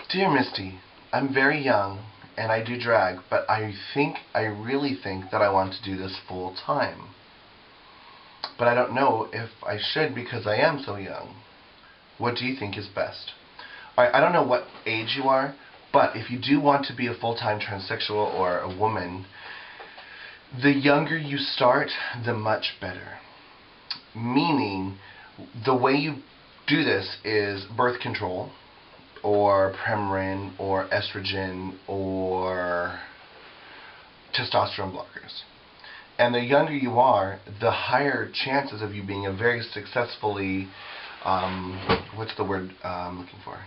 Dear Misty, I'm very young and I do drag, but I really think that I want to do this full time. But I don't know if I should because I am so young. What do you think is best? Alright, I don't know what age you are, but if you do want to be a full-time transsexual or a woman, the younger you start, the much better. Meaning, the way you do this is birth control, or Premarin, or estrogen, or testosterone blockers. And the younger you are, the higher chances of you being a very successfully, what's the word I'm looking for?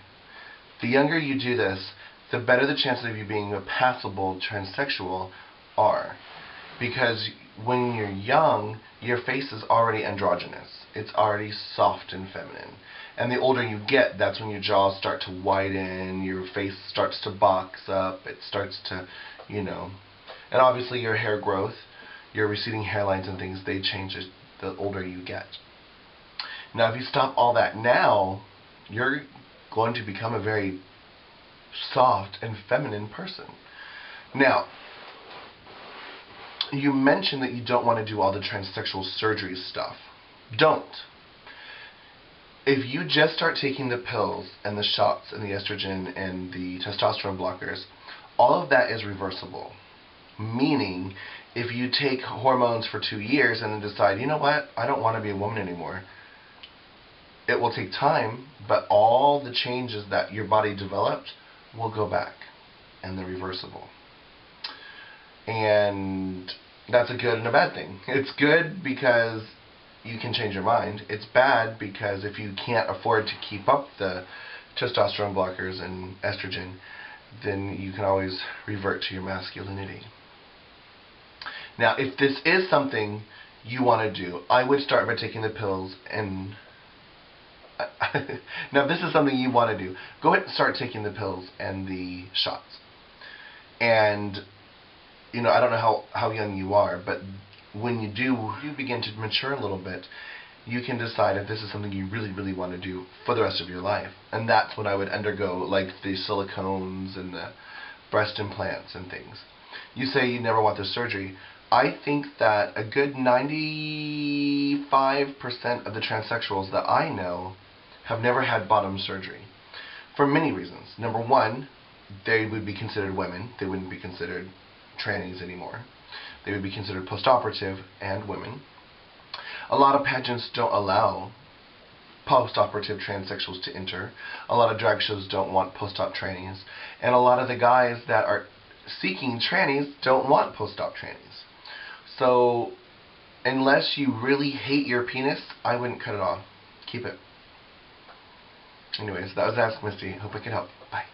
The younger you do this, the better the chances of you being a passable transsexual are. Because when you're young, your face is already androgynous. It's already soft and feminine. And the older you get, that's when your jaws start to widen, your face starts to box up, it starts to, and obviously your hair growth, your receding hairlines and things, they change as the older you get. Now if you stop all that now, you're going to become a very soft and feminine person. Now, you mentioned that you don't want to do all the transsexual surgery stuff. Don't. If you just start taking the pills and the shots and the estrogen and the testosterone blockers, all of that is reversible. Meaning, if you take hormones for 2 years and then decide, you know what, I don't want to be a woman anymore, it will take time, but all the changes that your body developed will go back, and they're reversible. And that's a good and a bad thing. It's good because you can change your mind. It's bad because if you can't afford to keep up the testosterone blockers and estrogen, then you can always revert to your masculinity. Now, if this is something you want to do, I would start by taking the pills and... Now, if this is something you want to do, go ahead and start taking the pills and the shots. And, I don't know how young you are, but when you begin to mature a little bit, you can decide if this is something you really, really want to do for the rest of your life. And that's when I would undergo, like, the silicones and the breast implants and things. You say you never want the surgery. I think that a good 95% of the transsexuals that I know have never had bottom surgery. For many reasons. Number one, they would be considered women. They wouldn't be considered trannies anymore. They would be considered post-operative and women. A lot of pageants don't allow post-operative transsexuals to enter. A lot of drag shows don't want post-op trannies. And a lot of the guys that are seeking trannies don't want post-op trannies. So, unless you really hate your penis, I wouldn't cut it off. Keep it. Anyways, that was Ask Misty. Hope I could help. Bye.